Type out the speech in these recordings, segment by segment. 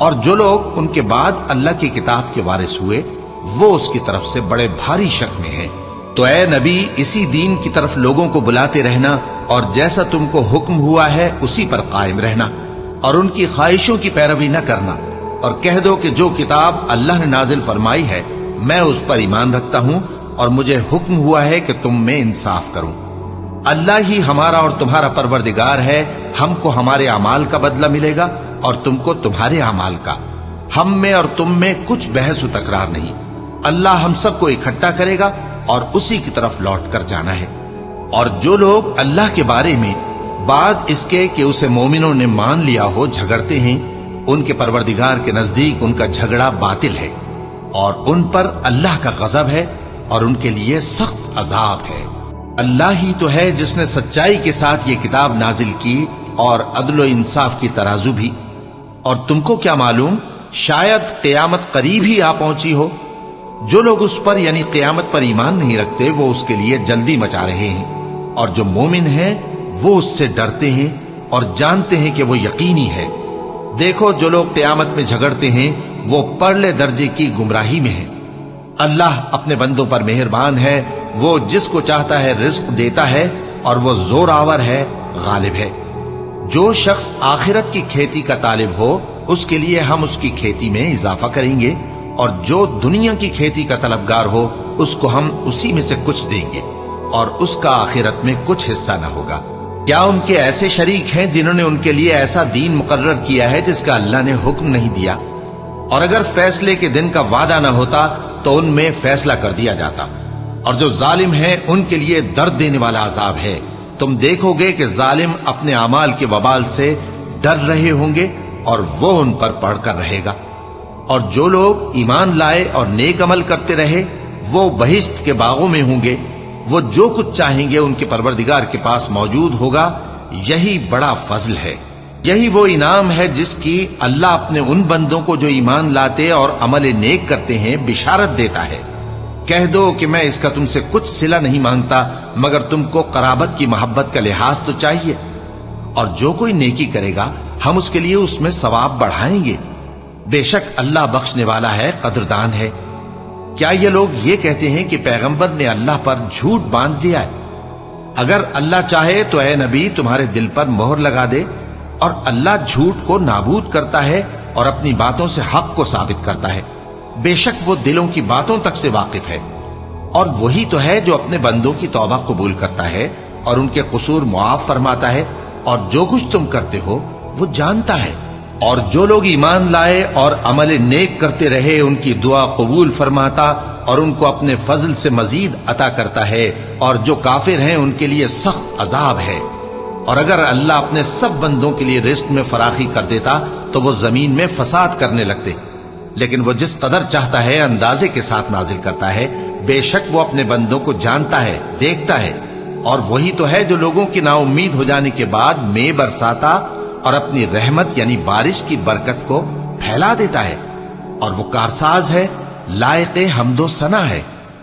اور جو لوگ ان کے بعد اللہ کی کتاب کے وارث ہوئے وہ اس کی طرف سے بڑے بھاری شک میں ہیں۔ تو اے نبی اسی دین کی طرف لوگوں کو بلاتے رہنا اور جیسا تم کو حکم ہوا ہے اسی پر قائم رہنا اور ان کی خواہشوں کی پیروی نہ کرنا، اور کہہ دو کہ جو کتاب اللہ نے نازل فرمائی ہے میں اس پر ایمان رکھتا ہوں اور مجھے حکم ہوا ہے کہ تم میں انصاف کروں۔ اللہ ہی ہمارا اور تمہارا پروردگار ہے، ہم کو ہمارے اعمال کا بدلہ ملے گا اور تم کو تمہارے اعمال کا، ہم میں اور تم میں کچھ بحث و تکرار نہیں۔ اللہ ہم سب کو اکٹھا کرے گا اور اسی کی طرف لوٹ کر جانا ہے۔ اور جو لوگ اللہ کے بارے میں بعد اس کے کہ اسے مومنوں نے مان لیا ہو جھگڑتے ہیں، ان کے پروردگار کے نزدیک ان کا جھگڑا باطل ہے اور ان پر اللہ کا غضب ہے اور ان کے لیے سخت عذاب ہے۔ اللہ ہی تو ہے جس نے سچائی کے ساتھ یہ کتاب نازل کی اور عدل و انصاف کی ترازو بھی، اور تم کو کیا معلوم شاید قیامت قریب ہی آ پہنچی ہو۔ جو لوگ اس پر یعنی قیامت پر ایمان نہیں رکھتے وہ اس کے لیے جلدی مچا رہے ہیں، اور جو مومن ہیں وہ اس سے ڈرتے ہیں اور جانتے ہیں کہ وہ یقینی ہے۔ دیکھو جو لوگ قیامت میں جھگڑتے ہیں وہ پرلے درجے کی گمراہی میں ہیں۔ اللہ اپنے بندوں پر مہربان ہے، وہ جس کو چاہتا ہے رزق دیتا ہے اور وہ زور آور ہے، غالب ہے۔ جو شخص آخرت کی کھیتی کا طالب ہو اس کے لیے ہم اس کی کھیتی میں اضافہ کریں گے، اور جو دنیا کی کھیتی کا طلبگار ہو اس کو ہم اسی میں سے کچھ دیں گے اور اس کا آخرت میں کچھ حصہ نہ ہوگا۔ کیا ان کے ایسے شریک ہیں جنہوں نے ان کے لیے ایسا دین مقرر کیا ہے جس کا اللہ نے حکم نہیں دیا؟ اور اگر فیصلے کے دن کا وعدہ نہ ہوتا تو ان میں فیصلہ کر دیا جاتا۔ اور جو ظالم ہیں ان کے لیے درد دینے والا عذاب ہے۔ تم دیکھو گے کہ ظالم اپنے اعمال کے وبال سے ڈر رہے ہوں گے اور وہ ان پر پڑھ کر رہے گا۔ اور جو لوگ ایمان لائے اور نیک عمل کرتے رہے وہ بہشت کے باغوں میں ہوں گے، وہ جو کچھ چاہیں گے ان کے پروردگار کے پاس موجود ہوگا۔ یہی بڑا فضل ہے، یہی وہ انعام ہے جس کی اللہ اپنے ان بندوں کو جو ایمان لاتے اور عمل نیک کرتے ہیں بشارت دیتا ہے۔ کہہ دو کہ میں اس کا تم سے کچھ صلہ نہیں مانگتا مگر تم کو قرابت کی محبت کا لحاظ تو چاہیے، اور جو کوئی نیکی کرے گا ہم اس کے لیے اس میں ثواب بڑھائیں گے۔ بے شک اللہ بخشنے والا ہے، قدردان ہے۔ کیا یہ لوگ یہ کہتے ہیں کہ پیغمبر نے اللہ پر جھوٹ باندھ دیا ہے؟ اگر اللہ چاہے تو اے نبی تمہارے دل پر مہر لگا دے، اور اللہ جھوٹ کو نابود کرتا ہے اور اپنی باتوں سے حق کو ثابت کرتا ہے۔ بے شک وہ دلوں کی باتوں تک سے واقف ہے، اور وہی تو ہے جو اپنے بندوں کی توبہ قبول کرتا ہے اور ان کے قصور معاف فرماتا ہے، اور جو کچھ تم کرتے ہو وہ جانتا ہے۔ اور جو لوگ ایمان لائے اور عمل نیک کرتے رہے ان کی دعا قبول فرماتا اور ان کو اپنے فضل سے مزید عطا کرتا ہے، اور جو کافر ہیں ان کے لیے سخت عذاب ہے۔ اور اگر اللہ اپنے سب بندوں کے لیے رزق میں فراخی کر دیتا تو وہ زمین میں فساد کرنے لگتے، لیکن وہ جس قدر چاہتا ہے اندازے کے ساتھ نازل کرتا ہے۔ بے شک وہ اپنے بندوں کو جانتا ہے، دیکھتا ہے، اور وہی تو ہے جو لوگوں کی نا امید ہو جانے کے بعد میں برساتا اور اپنی رحمت یعنی بارش کی برکت کو پھیلا دیتا ہے، اور وہ کارساز ہے، لائق حمد و ثنا ہے۔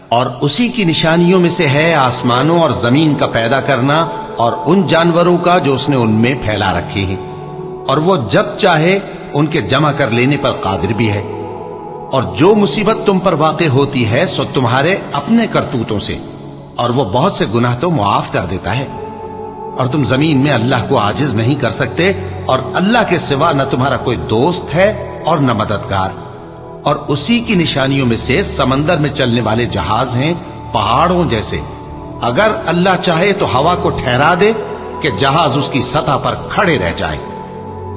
اور اسی کی نشانیوں میں سے ہے آسمانوں اور زمین کا پیدا کرنا اور ان جانوروں کا جو اس نے ان میں پھیلا رکھے ہیں، اور وہ جب چاہے ان کے جمع کر لینے پر قادر بھی ہے۔ اور جو مصیبت تم پر واقع ہوتی ہے سو تمہارے اپنے کرتوتوں سے، اور وہ بہت سے گناہ تو معاف کر دیتا ہے۔ اور تم زمین میں اللہ کو عاجز نہیں کر سکتے، اور اللہ کے سوا نہ تمہارا کوئی دوست ہے اور نہ مددگار۔ اور اسی کی نشانیوں میں سے سمندر میں چلنے والے جہاز ہیں پہاڑوں جیسے۔ اگر اللہ چاہے تو ہوا کو ٹھہرا دے کہ جہاز اس کی سطح پر کھڑے رہ جائے۔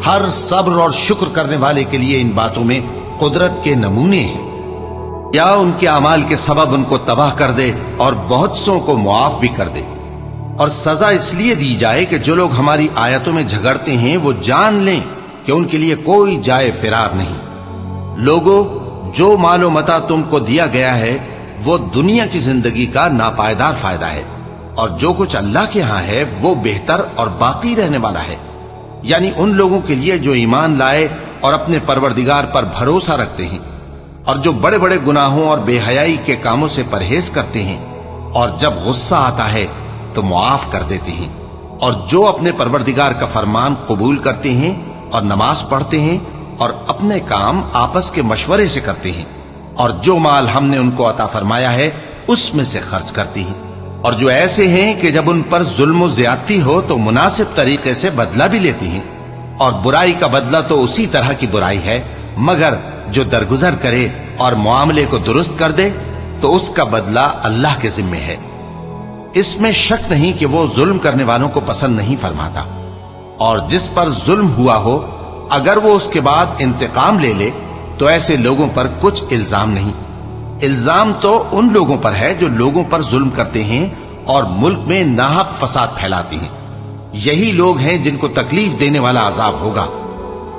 ہر صبر اور شکر کرنے والے کے لیے ان باتوں میں قدرت کے نمونے ہیں۔ یا ان کے اعمال کے سبب ان کو تباہ کر دے اور بہت سوں کو معاف بھی کر دے۔ اور سزا اس لیے دی جائے کہ جو لوگ ہماری آیتوں میں جھگڑتے ہیں وہ جان لیں کہ ان کے لیے کوئی جائے فرار نہیں۔ لوگوں، جو مال و متاع تم کو دیا گیا ہے وہ دنیا کی زندگی کا ناپائیدار فائدہ ہے، اور جو کچھ اللہ کے ہاں ہے وہ بہتر اور باقی رہنے والا ہے، یعنی ان لوگوں کے لیے جو ایمان لائے اور اپنے پروردگار پر بھروسہ رکھتے ہیں، اور جو بڑے بڑے گناہوں اور بے حیائی کے کاموں سے پرہیز کرتے ہیں، اور جب غصہ آتا ہے تو معاف کر دیتے ہیں، اور جو اپنے پروردگار کا فرمان قبول کرتے ہیں اور نماز پڑھتے ہیں اور اپنے کام آپس کے مشورے سے کرتے ہیں، اور جو مال ہم نے ان کو عطا فرمایا ہے اس میں سے خرچ کرتی ہیں، اور جو ایسے ہیں کہ جب ان پر ظلم و زیادتی ہو تو مناسب طریقے سے بدلہ بھی لیتی ہیں، اور برائی کا بدلہ تو اسی طرح کی برائی ہے، مگر جو درگزر کرے اور معاملے کو درست کر دے تو اس کا بدلہ اللہ کے ذمے ہے۔ اس میں شک نہیں کہ وہ ظلم کرنے والوں کو پسند نہیں فرماتا، اور جس پر ظلم ہوا ہو اگر وہ اس کے بعد انتقام لے لے تو ایسے لوگوں پر کچھ الزام نہیں۔ الزام تو ان لوگوں پر ہے جو لوگوں پر ظلم کرتے ہیں اور ملک میں ناحق فساد پھیلاتے ہیں، یہی لوگ ہیں جن کو تکلیف دینے والا عذاب ہوگا،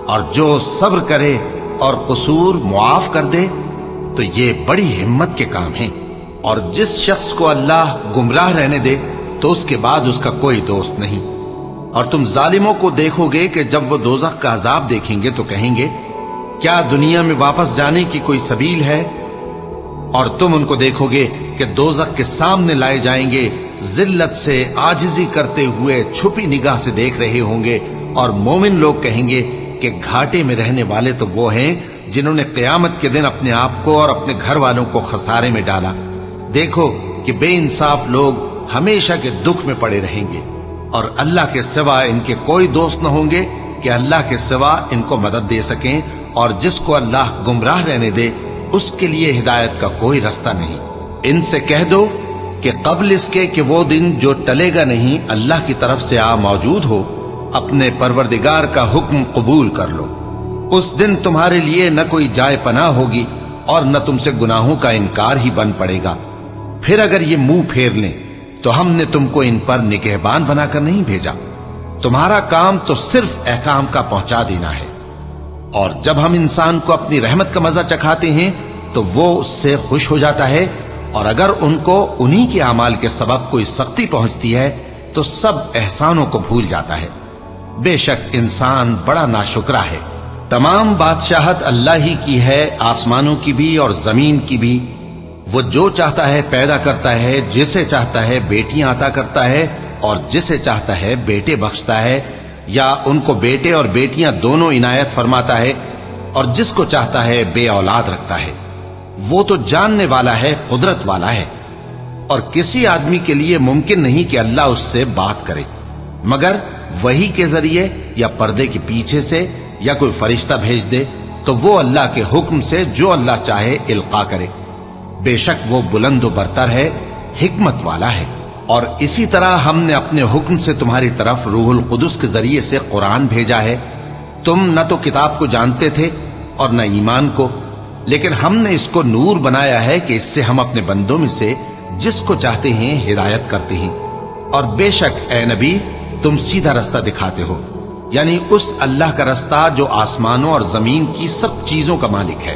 اور جو صبر کرے اور قصور معاف کر دے تو یہ بڑی ہمت کے کام ہیں۔ اور جس شخص کو اللہ گمراہ رہنے دے تو اس کے بعد اس کا کوئی دوست نہیں۔ اور تم ظالموں کو دیکھو گے کہ جب وہ دوزخ کا عذاب دیکھیں گے تو کہیں گے کیا دنیا میں واپس جانے کی کوئی سبیل ہے؟ اور تم ان کو دیکھو گے کہ دوزخ کے سامنے لائے جائیں گے، ذلت سے عاجزی کرتے ہوئے چھپی نگاہ سے دیکھ رہے ہوں گے، اور مومن لوگ کہیں گے کہ گھاٹے میں رہنے والے تو وہ ہیں جنہوں نے قیامت کے دن اپنے آپ کو اور اپنے گھر والوں کو خسارے میں ڈالا۔ دیکھو کہ بے انصاف لوگ ہمیشہ کے دکھ میں پڑے رہیں گے، اور اللہ کے سوا ان کے کوئی دوست نہ ہوں گے کہ اللہ کے سوا ان کو مدد دے سکیں، اور جس کو اللہ گمراہ رہنے دے اس کے لیے ہدایت کا کوئی رستہ نہیں۔ ان سے کہہ دو کہ قبل اس کے کہ وہ دن جو ٹلے گا نہیں اللہ کی طرف سے آ موجود ہو، اپنے پروردگار کا حکم قبول کر لو۔ اس دن تمہارے لیے نہ کوئی جائے پناہ ہوگی اور نہ تم سے گناہوں کا انکار ہی بن پڑے گا۔ پھر اگر یہ منہ پھیر لیں تو ہم نے تم کو ان پر نگہبان بنا کر نہیں بھیجا، تمہارا کام تو صرف احکام کا پہنچا دینا ہے۔ اور جب ہم انسان کو اپنی رحمت کا مزہ چکھاتے ہیں تو وہ اس سے خوش ہو جاتا ہے، اور اگر ان کو انہی کے اعمال کے سبب کوئی سختی پہنچتی ہے تو سب احسانوں کو بھول جاتا ہے۔ بے شک انسان بڑا ناشکرا ہے۔ تمام بادشاہت اللہ ہی کی ہے، آسمانوں کی بھی اور زمین کی بھی۔ وہ جو چاہتا ہے پیدا کرتا ہے، جسے چاہتا ہے بیٹیاں عطا کرتا ہے اور جسے چاہتا ہے بیٹے بخشتا ہے، یا ان کو بیٹے اور بیٹیاں دونوں عنایت فرماتا ہے، اور جس کو چاہتا ہے بے اولاد رکھتا ہے۔ وہ تو جاننے والا ہے، قدرت والا ہے، اور کسی آدمی کے لیے ممکن نہیں کہ اللہ اس سے بات کرے مگر وحی کے ذریعے یا پردے کے پیچھے سے، یا کوئی فرشتہ بھیج دے تو وہ اللہ کے حکم سے جو اللہ چاہے القا کرے۔ بے شک وہ بلند و برتر ہے، حکمت والا ہے۔ اور اسی طرح ہم نے اپنے حکم سے تمہاری طرف روح القدس کے ذریعے سے قرآن بھیجا ہے۔ تم نہ تو کتاب کو جانتے تھے اور نہ ایمان کو، لیکن ہم نے اس کو نور بنایا ہے کہ اس سے ہم اپنے بندوں میں سے جس کو چاہتے ہیں ہدایت کرتے ہیں۔ اور بے شک اے نبی تم سیدھا رستہ دکھاتے ہو، یعنی اس اللہ کا رستہ جو آسمانوں اور زمین کی سب چیزوں کا مالک ہے۔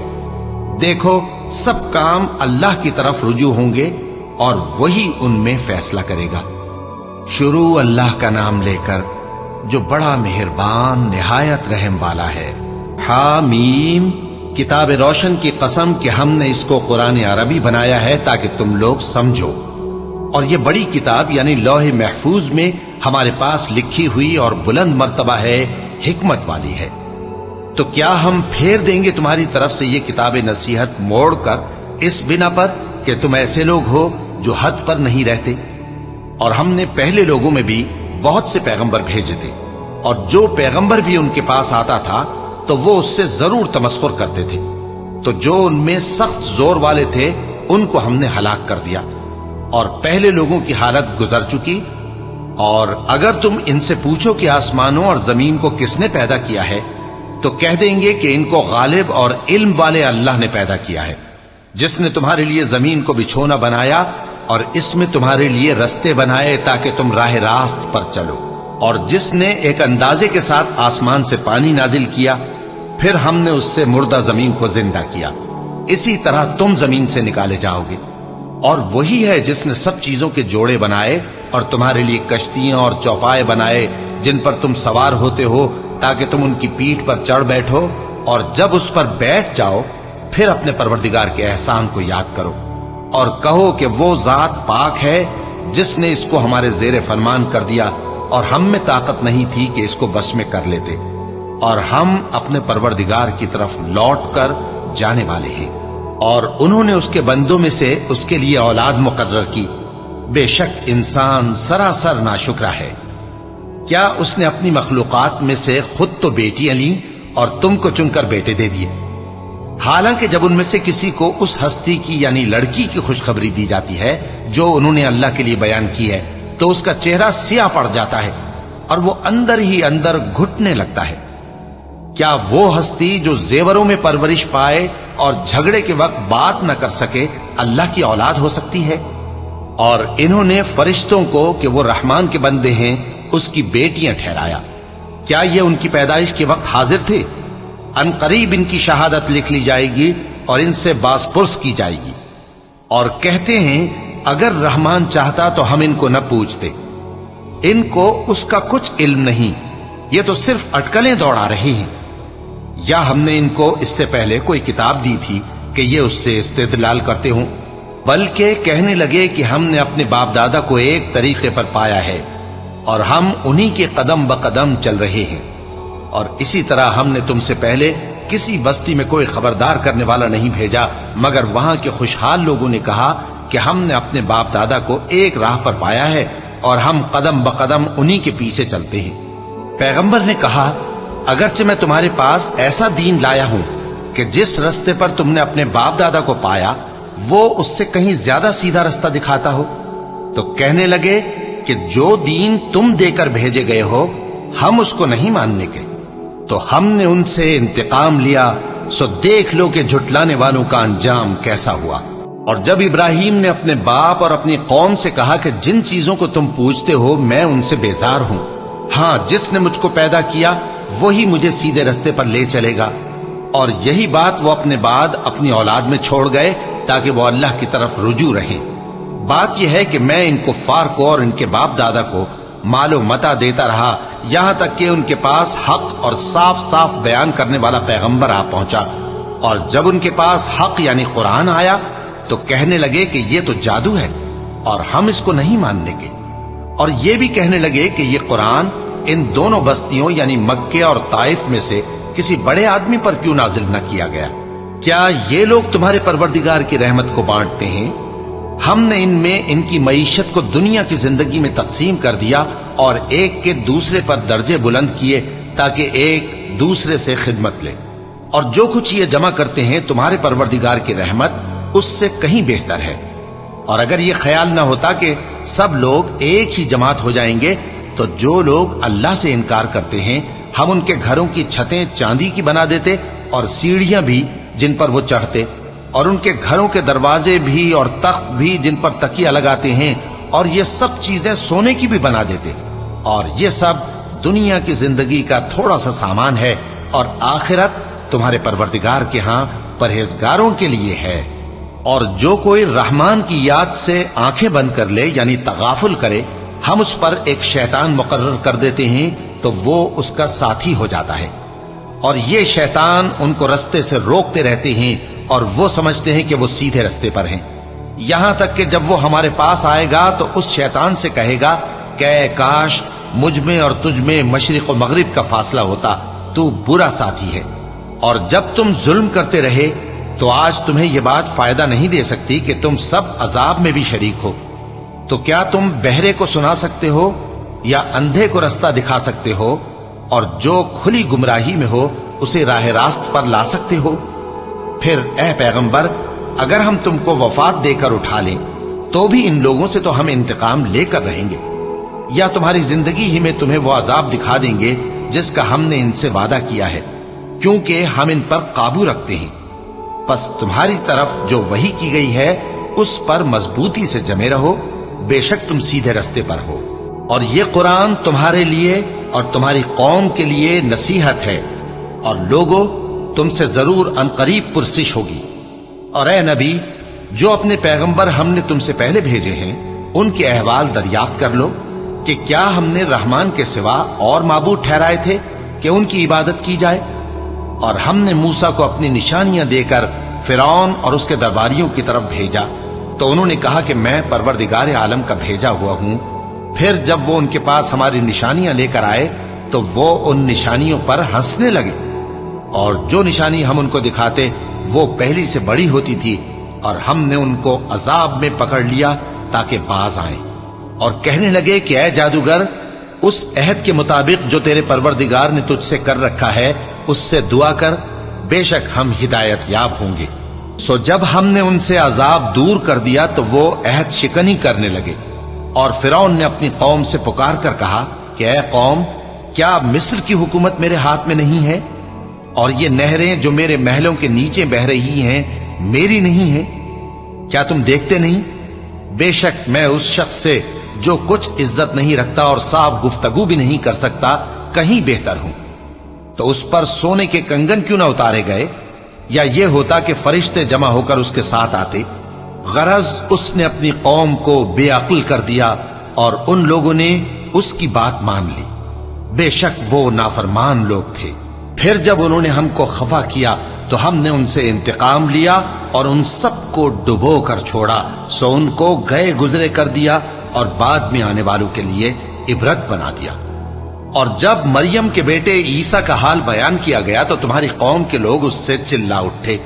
دیکھو سب کام اللہ کی طرف رجوع ہوں گے اور وہی ان میں فیصلہ کرے گا۔ شروع اللہ کا نام لے کر جو بڑا مہربان نہایت رحم والا ہے۔ حامیم، کتاب روشن کی قسم کہ ہم نے اس کو قرآن عربی بنایا ہے تاکہ تم لوگ سمجھو، اور یہ بڑی کتاب یعنی لوح محفوظ میں ہمارے پاس لکھی ہوئی اور بلند مرتبہ ہے، حکمت والی ہے۔ تو کیا ہم پھیر دیں گے تمہاری طرف سے یہ کتاب نصیحت موڑ کر اس بنا پر کہ تم ایسے لوگ ہو جو حد پر نہیں رہتے؟ اور ہم نے پہلے لوگوں میں بھی بہت سے پیغمبر بھیجے تھے، اور جو پیغمبر بھی ان کے پاس آتا تھا تو وہ اس سے ضرور تمسخر کرتے تھے، تو جو ان میں سخت زور والے تھے ان کو ہم نے ہلاک کر دیا، اور پہلے لوگوں کی حالت گزر چکی۔ اور اگر تم ان سے پوچھو کہ آسمانوں اور زمین کو کس نے پیدا کیا ہے تو کہہ دیں گے کہ ان کو غالب اور علم والے اللہ نے پیدا کیا ہے، جس نے تمہارے لیے زمین کو بچھونا بنایا اور اس میں تمہارے لیے رستے بنائے تاکہ تم راہ راست پر چلو، اور جس نے ایک اندازے کے ساتھ آسمان سے پانی نازل کیا، پھر ہم نے اس سے مردہ زمین کو زندہ کیا، اسی طرح تم زمین سے نکالے جاؤ گے۔ اور وہی ہے جس نے سب چیزوں کے جوڑے بنائے اور تمہارے لیے کشتیاں اور چوپائے بنائے جن پر تم سوار ہوتے ہو تاکہ تم ان کی پیٹھ پر چڑھ بیٹھو، اور جب اس پر بیٹھ جاؤ پھر اپنے پروردگار کے احسان کو یاد کرو اور کہو کہ وہ ذات پاک ہے جس نے اس کو ہمارے زیر فرمان کر دیا اور ہم میں طاقت نہیں تھی کہ اس کو بس میں کر لیتے۔ اور ہم اپنے پروردگار کی طرف لوٹ کر جانے والے ہیں۔ اور انہوں نے اس کے بندوں میں سے اس کے لیے اولاد مقرر کی، بے شک انسان سراسر ناشکرا ہے۔ کیا اس نے اپنی مخلوقات میں سے خود تو بیٹیاں لیں اور تم کو چن کر بیٹے دے دیے؟ حالانکہ جب ان میں سے کسی کو اس ہستی کی یعنی لڑکی کی خوشخبری دی جاتی ہے جو انہوں نے اللہ کے لیے بیان کی ہے تو اس کا چہرہ سیاہ پڑ جاتا ہے اور وہ اندر ہی اندر گھٹنے لگتا ہے۔ کیا وہ ہستی جو زیوروں میں پرورش پائے اور جھگڑے کے وقت بات نہ کر سکے اللہ کی اولاد ہو سکتی ہے؟ اور انہوں نے فرشتوں کو کہ وہ رحمان کے بندے ہیں اس کی بیٹیاں ٹھہرایا۔ کیا یہ ان کی پیدائش کے وقت حاضر تھے؟ ان قریب ان کی شہادت لکھ لی جائے گی اور ان سے باز پرس کی جائے گی۔ اور کہتے ہیں اگر رحمان چاہتا تو ہم ان کو نہ پوچھتے، ان کو اس کا کچھ علم نہیں، یہ تو صرف اٹکلیں دوڑا رہے ہیں۔ یا ہم نے ان کو اس سے پہلے کوئی کتاب دی تھی کہ یہ اس سے استدلال کرتے ہوں؟ بلکہ کہنے لگے کہ ہم نے اپنے باپ دادا کو ایک طریقے پر پایا ہے اور ہم انہی کے قدم بقدم چل رہے ہیں۔ اور اسی طرح ہم نے تم سے پہلے کسی بستی میں کوئی خبردار کرنے والا نہیں بھیجا مگر وہاں کے خوشحال لوگوں نے کہا کہ ہم نے اپنے باپ دادا کو ایک راہ پر پایا ہے اور ہم قدم بقدم انہی کے پیچھے چلتے ہیں۔ پیغمبر نے کہا اگرچہ میں تمہارے پاس ایسا دین لایا ہوں کہ جس رستے پر تم نے اپنے باپ دادا کو پایا وہ اس سے کہیں زیادہ سیدھا رستہ دکھاتا ہو، تو کہنے لگے کہ جو دین تم دے کر بھیجے گئے ہو ہم اس کو نہیں ماننے کے، تو ہم نے ان سے انتقام لیا، سو دیکھ لو کہ جھٹلانے والوں کا انجام کیسا ہوا۔ اور جب ابراہیم نے اپنے باپ اور اپنی قوم سے کہا کہ جن چیزوں کو تم پوجتے ہو میں ان سے بیزار ہوں، ہاں جس نے مجھ کو پیدا کیا وہی مجھے سیدھے رستے پر لے چلے گا، اور یہی بات وہ اپنے بعد اپنی اولاد میں چھوڑ گئے تاکہ وہ اللہ کی طرف رجوع رہیں۔ بات یہ ہے کہ میں ان کفار کو اور ان کے باپ دادا کو مال و متاع دیتا رہا یہاں تک کہ ان کے پاس حق اور صاف صاف بیان کرنے والا پیغمبر آ پہنچا، اور جب ان کے پاس حق یعنی قرآن آیا تو کہنے لگے کہ یہ تو جادو ہے اور ہم اس کو نہیں ماننے کے، اور یہ بھی کہنے لگے کہ یہ قرآن ان دونوں بستیوں یعنی مکے اور طائف میں سے کسی بڑے آدمی پر کیوں نازل نہ کیا گیا؟ کیا یہ لوگ تمہارے پروردگار کی رحمت کو بانٹتے ہیں؟ ہم نے ان میں ان کی معیشت کو دنیا کی زندگی میں تقسیم کر دیا اور ایک کے دوسرے پر درجے بلند کیے تاکہ ایک دوسرے سے خدمت لے، اور جو کچھ یہ جمع کرتے ہیں تمہارے پروردگار کی رحمت اس سے کہیں بہتر ہے۔ اور اگر یہ خیال نہ ہوتا کہ سب لوگ ایک ہی جماعت ہو جائیں گے تو جو لوگ اللہ سے انکار کرتے ہیں ہم ان کے گھروں کی چھتیں چاندی کی بنا دیتے اور سیڑھیاں بھی جن پر وہ چڑھتے، اور ان کے گھروں کے دروازے بھی اور تخت بھی جن پر تکیہ لگاتے ہیں، اور یہ سب چیزیں سونے کی بھی بنا دیتے، اور یہ سب دنیا کی زندگی کا تھوڑا سا سامان ہے، اور آخرت تمہارے پروردگار کے ہاں پرہیزگاروں کے لیے ہے۔ اور جو کوئی رحمان کی یاد سے آنکھیں بند کر لے یعنی تغافل کرے ہم اس پر ایک شیطان مقرر کر دیتے ہیں تو وہ اس کا ساتھی ہو جاتا ہے، اور یہ شیطان ان کو رستے سے روکتے رہتے ہیں اور وہ سمجھتے ہیں کہ وہ سیدھے رستے پر ہیں، یہاں تک کہ جب وہ ہمارے پاس آئے گا تو اس شیطان سے کہے گا کہ اے کاش مجھ میں اور تجھ میں مشرق و مغرب کا فاصلہ ہوتا، تو برا ساتھی ہے۔ اور جب تم ظلم کرتے رہے تو آج تمہیں یہ بات فائدہ نہیں دے سکتی کہ تم سب عذاب میں بھی شریک ہو، تو کیا تم بہرے کو سنا سکتے ہو یا اندھے کو رستہ دکھا سکتے ہو، اور جو کھلی گمراہی میں ہو اسے راہ راست پر لا سکتے ہو؟ پھر اے پیغمبر اگر ہم تم کو وفات دے کر اٹھا لیں تو بھی ان لوگوں سے تو ہم انتقام لے کر رہیں گے، یا تمہاری زندگی ہی میں تمہیں وہ عذاب دکھا دیں گے جس کا ہم نے ان سے وعدہ کیا ہے، کیونکہ ہم ان پر قابو رکھتے ہیں۔ پس تمہاری طرف جو وحی کی گئی ہے اس پر مضبوطی سے جمے رہو، بے شک تم سیدھے رستے پر ہو، اور یہ قرآن تمہارے لیے اور تمہاری قوم کے لیے نصیحت ہے، اور لوگوں تم سے ضرور عنقریب پرسش ہوگی۔ اور اے نبی جو اپنے پیغمبر ہم نے تم سے پہلے بھیجے ہیں ان کے احوال دریافت کر لو کہ کیا ہم نے رحمان کے سوا اور معبود ٹھہرائے تھے کہ ان کی عبادت کی جائے؟ اور ہم نے موسیٰ کو اپنی نشانیاں دے کر فرعون اور اس کے درباریوں کی طرف بھیجا تو انہوں نے کہا کہ میں پروردگار عالم کا بھیجا ہوا ہوں۔ پھر جب وہ ان کے پاس ہماری نشانیاں لے کر آئے تو وہ ان نشانیوں پر ہنسنے لگے، اور جو نشانی ہم ان کو دکھاتے وہ پہلی سے بڑی ہوتی تھی، اور ہم نے ان کو عذاب میں پکڑ لیا تاکہ باز آئیں، اور کہنے لگے کہ اے جادوگر، اس عہد کے مطابق جو تیرے پروردگار نے تجھ سے کر رکھا ہے اس سے دعا کر، بے شک ہم ہدایت یاب ہوں گے۔ سو جب ہم نے ان سے عذاب دور کر دیا تو وہ عہد شکنی کرنے لگے، اور فرعون نے اپنی قوم سے پکار کر کہا کہ اے قوم، کیا مصر کی حکومت میرے ہاتھ میں نہیں ہے؟ اور یہ نہریں جو میرے محلوں کے نیچے بہ رہی ہیں میری نہیں ہیں؟ کیا تم دیکھتے نہیں؟ بے شک میں اس شخص سے جو کچھ عزت نہیں رکھتا اور صاف گفتگو بھی نہیں کر سکتا کہیں بہتر ہوں۔ تو اس پر سونے کے کنگن کیوں نہ اتارے گئے، یا یہ ہوتا کہ فرشتے جمع ہو کر اس کے ساتھ آتے؟ غرض اس نے اپنی قوم کو بے عقل کر دیا، اور ان لوگوں نے اس کی بات مان لی۔ بے شک وہ نافرمان لوگ تھے۔ پھر جب انہوں نے ہم کو خفا کیا تو ہم نے ان سے انتقام لیا اور ان سب کو ڈبو کر چھوڑا، سو ان کو گئے گزرے کر دیا اور بعد میں آنے والوں کے لیے عبرت بنا دیا۔ اور جب مریم کے بیٹے عیسیٰ کا حال بیان کیا گیا تو تمہاری قوم کے لوگ اس سے چلا اٹھے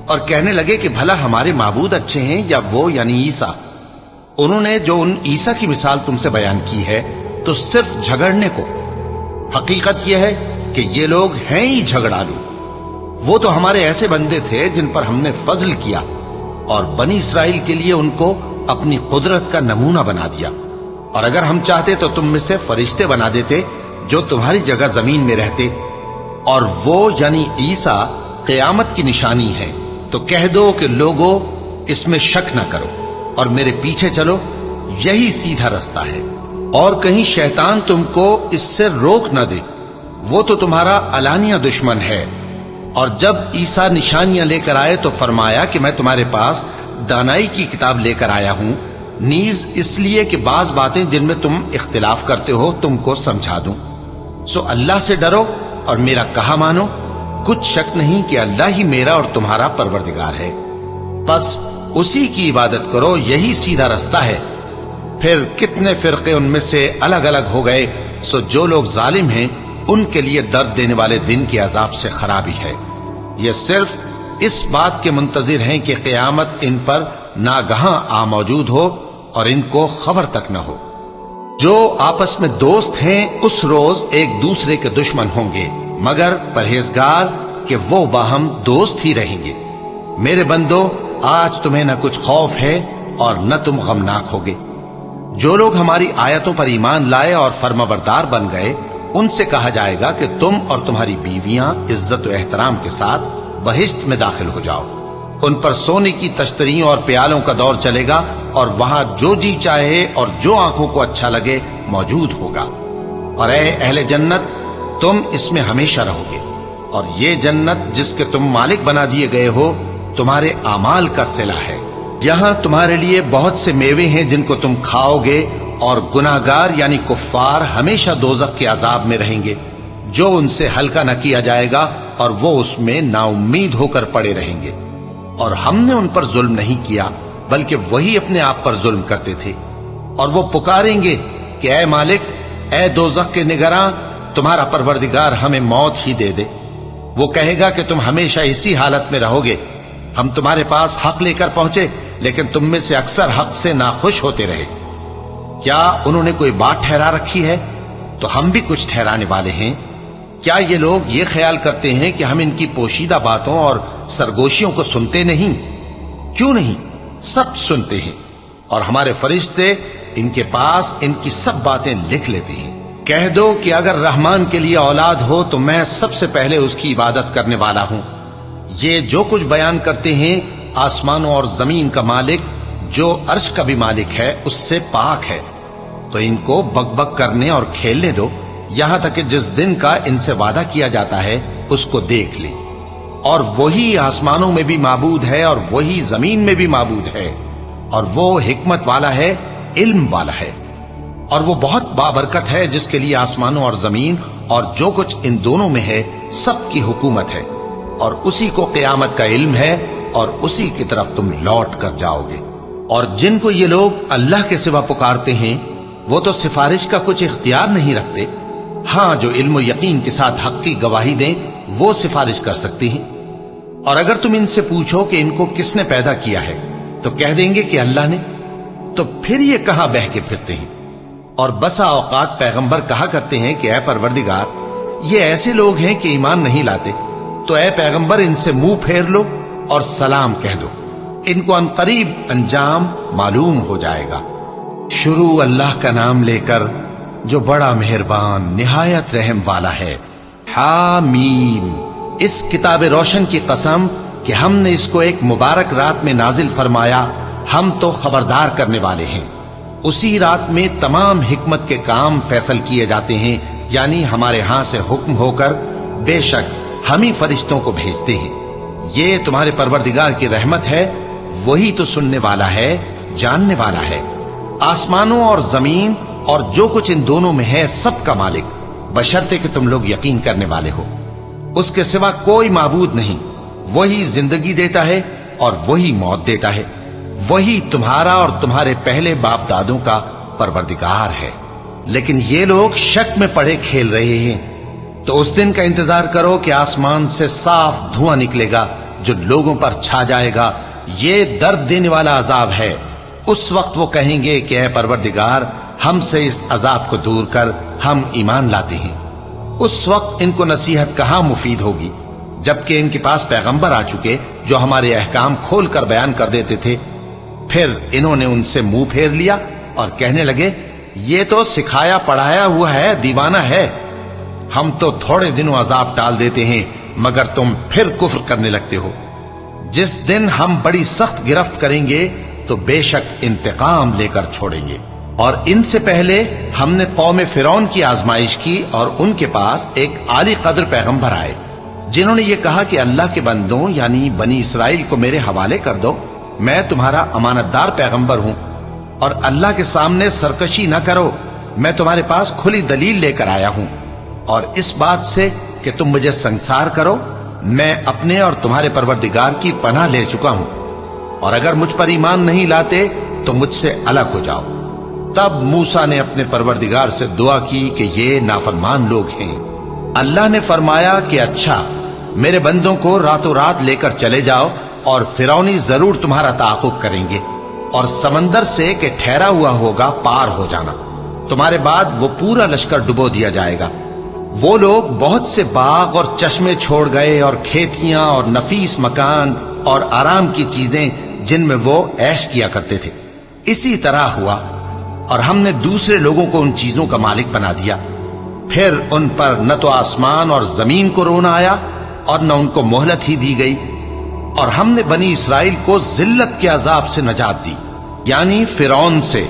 اور کہنے لگے کہ بھلا ہمارے معبود اچھے ہیں یا وہ یعنی عیسیٰ؟ انہوں نے جو ان عیسیٰ کی مثال تم سے بیان کی ہے تو صرف جھگڑنے کو۔ حقیقت یہ ہے کہ یہ لوگ ہیں ہی جھگڑالو۔ وہ تو ہمارے ایسے بندے تھے جن پر ہم نے فضل کیا، اور بنی اسرائیل کے لیے ان کو اپنی قدرت کا نمونہ بنا دیا، اور اگر ہم چاہتے تو تم میں سے فرشتے بنا دیتے جو تمہاری جگہ زمین میں رہتے، اور وہ یعنی عیسیٰ قیامت کی نشانی ہے۔ تو کہہ دو کہ لوگو اس میں شک نہ کرو اور میرے پیچھے چلو، یہی سیدھا رستہ ہے، اور کہیں شیطان تم کو اس سے روک نہ دے، وہ تو تمہارا علانیہ دشمن ہے۔ اور جب عیسیٰ نشانیاں لے کر آئے تو فرمایا کہ میں تمہارے پاس دانائی کی کتاب لے کر آیا ہوں، نیز اس لیے کہ بعض باتیں جن میں تم اختلاف کرتے ہو تم کو سمجھا دوں۔ سو اللہ سے ڈرو اور میرا کہا مانو، کچھ شک نہیں کہ اللہ ہی میرا اور تمہارا پروردگار ہے، بس اسی کی عبادت کرو، یہی سیدھا رستہ ہے۔ پھر کتنے فرقے ان میں سے الگ الگ ہو گئے، سو جو لوگ ظالم ہیں ان کے لیے درد دینے والے دن کے عذاب سے خرابی ہے۔ یہ صرف اس بات کے منتظر ہیں کہ قیامت ان پر ناگہاں آ موجود ہو اور ان کو خبر تک نہ ہو۔ جو آپس میں دوست ہیں اس روز ایک دوسرے کے دشمن ہوں گے، مگر پرہیزگار کہ وہ باہم دوست ہی رہیں گے۔ میرے بندو، آج تمہیں نہ کچھ خوف ہے اور نہ تم غمناک ہوگے۔ جو لوگ ہماری آیتوں پر ایمان لائے اور فرمانبردار بن گئے، ان سے کہا جائے گا کہ تم اور تمہاری بیویاں عزت و احترام کے ساتھ بہشت میں داخل ہو جاؤ۔ ان پر سونے کی تشتریوں اور پیالوں کا دور چلے گا، اور وہاں جو جی چاہے اور جو آنکھوں کو اچھا لگے موجود ہوگا۔ اور اے اہل جنت، تم اس میں ہمیشہ رہو گے، اور یہ جنت جس کے تم مالک بنا دیے گئے ہو تمہارے اعمال کا صلہ ہے۔ یہاں تمہارے لیے بہت سے میوے ہیں جن کو تم کھاؤ گے، اور گناہگار یعنی کفار ہمیشہ دوزخ کے عذاب میں رہیں گے، جو ان سے ہلکا نہ کیا جائے گا، اور وہ اس میں نا امید ہو کر پڑے رہیں گے۔ اور ہم نے ان پر ظلم نہیں کیا بلکہ وہی اپنے آپ پر ظلم کرتے تھے۔ اور وہ پکاریں گے کہ اے مالک، اے دوزخ کے نگراں، تمہارا پروردگار ہمیں موت ہی دے دے۔ وہ کہے گا کہ تم ہمیشہ اسی حالت میں رہو گے، ہم تمہارے پاس حق لے کر پہنچے لیکن تم میں سے اکثر حق سے ناخوش ہوتے رہے۔ کیا انہوں نے کوئی بات ٹھہرا رکھی ہے؟ تو ہم بھی کچھ ٹھہرانے والے ہیں۔ کیا یہ لوگ یہ خیال کرتے ہیں کہ ہم ان کی پوشیدہ باتوں اور سرگوشیوں کو سنتے نہیں؟ کیوں نہیں، سب سنتے ہیں، اور ہمارے فرشتے ان کے پاس ان کی سب باتیں لکھ لیتے ہیں۔ کہہ دو کہ اگر رحمان کے لیے اولاد ہو تو میں سب سے پہلے اس کی عبادت کرنے والا ہوں۔ یہ جو کچھ بیان کرتے ہیں آسمانوں اور زمین کا مالک جو عرش کا بھی مالک ہے اس سے پاک ہے، تو ان کو بک بک کرنے اور کھیلنے دو، یہاں تک کہ جس دن کا ان سے وعدہ کیا جاتا ہے اس کو دیکھ لیں۔ اور وہی آسمانوں میں بھی معبود ہے اور وہی زمین میں بھی معبود ہے، اور وہ حکمت والا ہے، علم والا ہے، اور وہ بہت بابرکت ہے جس کے لیے آسمانوں اور زمین اور جو کچھ ان دونوں میں ہے سب کی حکومت ہے، اور اسی کو قیامت کا علم ہے، اور اسی کی طرف تم لوٹ کر جاؤ گے۔ اور جن کو یہ لوگ اللہ کے سوا پکارتے ہیں وہ تو سفارش کا کچھ اختیار نہیں رکھتے، ہاں جو علم و یقین کے ساتھ حق کی گواہی دیں وہ سفارش کر سکتی ہیں۔ اور اگر تم ان سے پوچھو کہ ان کو کس نے پیدا کیا ہے تو کہہ دیں گے کہ اللہ نے، تو پھر یہ کہاں بہہ کے پھرتے ہیں؟ اور بسا اوقات پیغمبر کہا کرتے ہیں کہ اے پروردگار، یہ ایسے لوگ ہیں کہ ایمان نہیں لاتے، تو اے پیغمبر ان سے منہ پھیر لو اور سلام کہہ دو، ان کو عنقریب انجام معلوم ہو جائے گا۔ شروع اللہ کا نام لے کر جو بڑا مہربان نہایت رحم والا ہے۔ حامیم، اس کتاب روشن کی قسم کہ ہم نے اس کو ایک مبارک رات میں نازل فرمایا، ہم تو خبردار کرنے والے ہیں۔ اسی رات میں تمام حکمت کے کام فیصل کیے جاتے ہیں، یعنی ہمارے ہاں سے حکم ہو کر بے شک ہم ہی فرشتوں کو بھیجتے ہیں۔ یہ تمہارے پروردگار کی رحمت ہے، وہی تو سننے والا ہے، جاننے والا ہے۔ آسمانوں اور زمین اور جو کچھ ان دونوں میں ہے سب کا مالک، بشرطے کہ تم لوگ یقین کرنے والے ہو۔ اس کے سوا کوئی معبود نہیں، وہی زندگی دیتا ہے اور وہی موت دیتا ہے، وہی تمہارا اور تمہارے پہلے باپ دادوں کا پروردگار ہے۔ لیکن یہ لوگ شک میں پڑے کھیل رہے ہیں۔ تو اس دن کا انتظار کرو کہ آسمان سے صاف دھواں نکلے گا جو لوگوں پر چھا جائے گا، یہ درد دینے والا عذاب ہے۔ اس وقت وہ کہیں گے کہ اے پروردگار، ہم سے اس عذاب کو دور کر، ہم ایمان لاتے ہیں۔ اس وقت ان کو نصیحت کہاں مفید ہوگی، جبکہ ان کے پاس پیغمبر آ چکے جو ہمارے احکام کھول کر بیان کر دیتے تھے۔ پھر انہوں نے ان سے منہ پھیر لیا اور کہنے لگے، یہ تو سکھایا پڑھایا ہوا ہے، دیوانہ ہے، ہم تو تھوڑے دنوں عذاب ٹال دیتے ہیں مگر تم پھر کفر کرنے لگتے ہو۔ جس دن ہم بڑی سخت گرفت کریں گے تو بے شک انتقام لے کر چھوڑیں گے۔ اور ان سے پہلے ہم نے قوم فرعون کی آزمائش کی اور ان کے پاس ایک عالی قدر پیغمبر آئے جنہوں نے یہ کہا کہ اللہ کے بندوں یعنی بنی اسرائیل کو میرے حوالے کر دو، میں تمہارا امانت دار پیغمبر ہوں، اور اللہ کے سامنے سرکشی نہ کرو، میں تمہارے پاس کھلی دلیل لے کر آیا ہوں، اور اس بات سے کہ تم مجھے سنسار کرو، میں اپنے اور تمہارے پروردگار کی پناہ لے چکا ہوں، اور اگر مجھ پر ایمان نہیں لاتے تو مجھ سے الگ ہو جاؤ۔ تب موسیٰ نے اپنے پروردگار سے دعا کی کہ یہ نافرمان لوگ ہیں۔ اللہ نے فرمایا کہ اچھا، میرے بندوں کو راتوں رات لے کر چلے جاؤ، اور فرعونی ضرور تمہارا تعاقب کریں گے، اور سمندر سے کہ ٹھہرا ہوا ہوگا پار ہو جانا، تمہارے بعد وہ پورا لشکر ڈبو دیا جائے گا۔ وہ لوگ بہت سے باغ اور چشمے چھوڑ گئے اور کھیتیاں اور نفیس مکان اور آرام کی چیزیں جن میں وہ عیش کیا کرتے تھے۔ اسی طرح ہوا، اور ہم نے دوسرے لوگوں کو ان چیزوں کا مالک بنا دیا۔ پھر ان پر نہ تو آسمان اور زمین کو رونا آیا اور نہ ان کو مہلت ہی دی گئی، اور ہم نے بنی اسرائیل کو ذلت کے عذاب سے نجات دی، یعنی فرعون سے،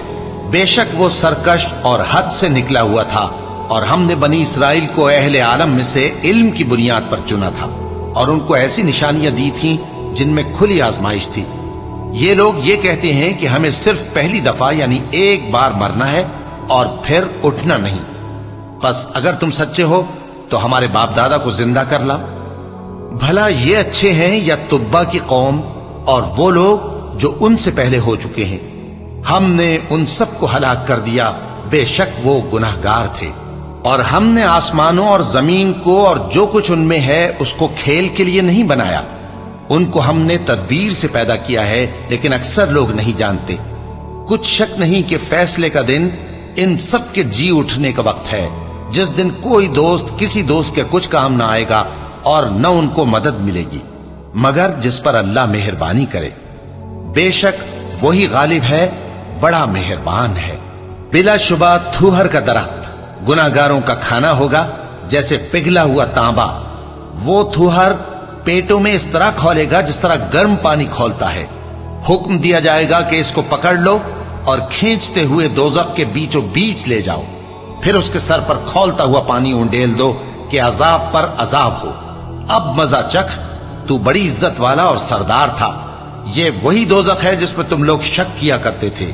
بے شک وہ سرکش اور حد سے نکلا ہوا تھا، اور ہم نے بنی اسرائیل کو اہل عالم میں سے علم کی بنیاد پر چنا تھا، اور ان کو ایسی نشانیاں دی تھیں جن میں کھلی آزمائش تھی۔ یہ لوگ یہ کہتے ہیں کہ ہمیں صرف پہلی دفعہ یعنی ایک بار مرنا ہے اور پھر اٹھنا نہیں، بس اگر تم سچے ہو تو ہمارے باپ دادا کو زندہ کر لاؤ۔ بھلا یہ اچھے ہیں یا تبا کی قوم اور وہ لوگ جو ان سے پہلے ہو چکے ہیں؟ ہم نے ان سب کو ہلاک کر دیا، بے شک وہ گناہگار تھے۔ اور ہم نے آسمانوں اور زمین کو اور جو کچھ ان میں ہے اس کو کھیل کے لیے نہیں بنایا، ان کو ہم نے تدبیر سے پیدا کیا ہے، لیکن اکثر لوگ نہیں جانتے۔ کچھ شک نہیں کہ فیصلے کا دن ان سب کے جی اٹھنے کا وقت ہے، جس دن کوئی دوست کسی دوست کے کچھ کام نہ آئے گا اور نہ ان کو مدد ملے گی مگر جس پر اللہ مہربانی کرے۔ بے شک وہی غالب ہے، بڑا مہربان ہے۔ بلا شبہ تھوہر کا درخت گناہگاروں کا کھانا ہوگا، جیسے پگھلا ہوا تانبا۔ وہ تھوہر پیٹوں میں اس طرح کھولے گا جس طرح گرم پانی کھولتا ہے۔ حکم دیا جائے گا کہ اس کو پکڑ لو اور کھینچتے ہوئے دوزخ کے بیچوں بیچ لے جاؤ، پھر اس کے سر پر کھولتا ہوا پانی انڈیل دو کہ عذاب پر عذاب ہو۔ اب مزہ چکھ، تو بڑی عزت والا اور سردار تھا۔ یہ وہی دوزخ ہے جس پر تم لوگ شک کیا کرتے تھے۔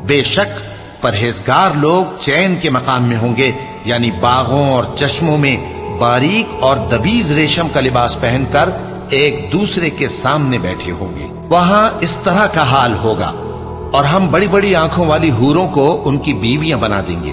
بے شک پرہیزگار لوگ چین کے مقام میں ہوں گے، یعنی باغوں اور چشموں میں باریک اور دبیز ریشم کا لباس پہن کر ایک دوسرے کے سامنے بیٹھے ہوں گے۔ وہاں اس طرح کا حال ہوگا، اور ہم بڑی بڑی آنکھوں والی حوروں کو ان کی بیویاں بنا دیں گے۔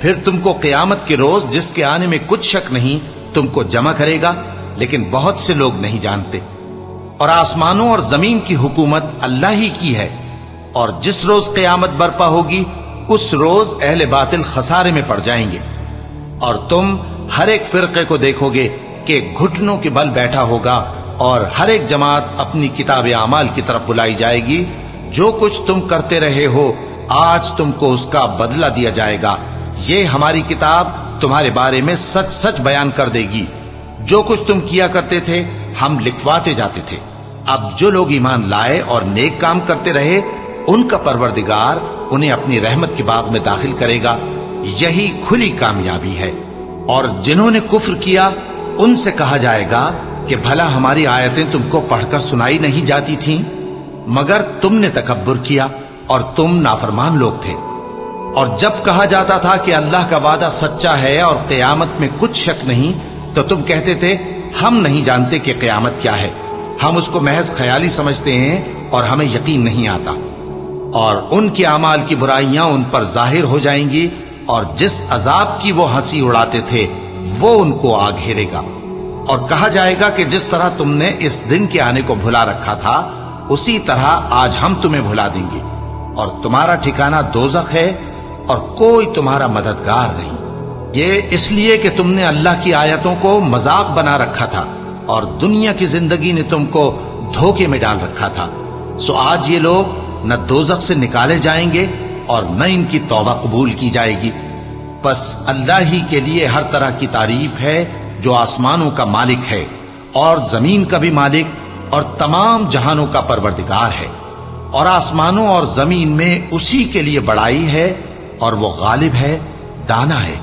پھر تم کو قیامت کے روز جس کے آنے میں کچھ شک نہیں تم کو جمع کرے گا، لیکن بہت سے لوگ نہیں جانتے۔ اور آسمانوں اور زمین کی حکومت اللہ ہی کی ہے، اور جس روز قیامت برپا ہوگی اس روز اہل باطل خسارے میں پڑ جائیں گے۔ اور تم ہر ایک فرقے کو دیکھو گے کہ گھٹنوں کے بل بیٹھا ہوگا، اور ہر ایک جماعت اپنی کتاب اعمال کی طرف بلائی جائے گی۔ جو کچھ تم کرتے رہے ہو آج تم کو اس کا بدلہ دیا جائے گا، یہ ہماری کتاب تمہارے بارے میں سچ سچ بیان کر دے گی۔ جو کچھ تم کیا کرتے تھے ہم لکھواتے جاتے تھے۔ اب جو لوگ ایمان لائے اور نیک کام کرتے رہے ان کا پروردگار انہیں اپنی رحمت کے باغ میں داخل کرے گا، یہی کھلی کامیابی ہے۔ اور جنہوں نے کفر کیا ان سے کہا جائے گا کہ بھلا ہماری آیتیں تم کو پڑھ کر سنائی نہیں جاتی تھیں؟ مگر تم نے تکبر کیا اور تم نافرمان لوگ تھے۔ اور جب کہا جاتا تھا کہ اللہ کا وعدہ سچا ہے اور قیامت میں کچھ شک نہیں، تو تم کہتے تھے ہم نہیں جانتے کہ قیامت کیا ہے، ہم اس کو محض خیالی سمجھتے ہیں اور ہمیں یقین نہیں آتا۔ اور ان کے اعمال کی برائیاں ان پر ظاہر ہو جائیں گی، اور جس عذاب کی وہ ہنسی اڑاتے تھے وہ ان کو آ گھیرے گا۔ اور کہا جائے گا کہ جس طرح تم نے اس دن کے آنے کو بھلا رکھا تھا اسی طرح آج ہم تمہیں بھلا دیں گے، اور تمہارا ٹھکانہ دوزخ ہے اور کوئی تمہارا مددگار نہیں۔ یہ اس لیے کہ تم نے اللہ کی آیتوں کو مذاق بنا رکھا تھا اور دنیا کی زندگی نے تم کو دھوکے میں ڈال رکھا تھا، سو آج یہ لوگ نہ دوزخ سے نکالے جائیں گے اور نہ ان کی توبہ قبول کی جائے گی۔ پس اللہ ہی کے لیے ہر طرح کی تعریف ہے جو آسمانوں کا مالک ہے اور زمین کا بھی مالک اور تمام جہانوں کا پروردگار ہے۔ اور آسمانوں اور زمین میں اسی کے لیے بڑائی ہے، اور وہ غالب ہے، دانا ہے۔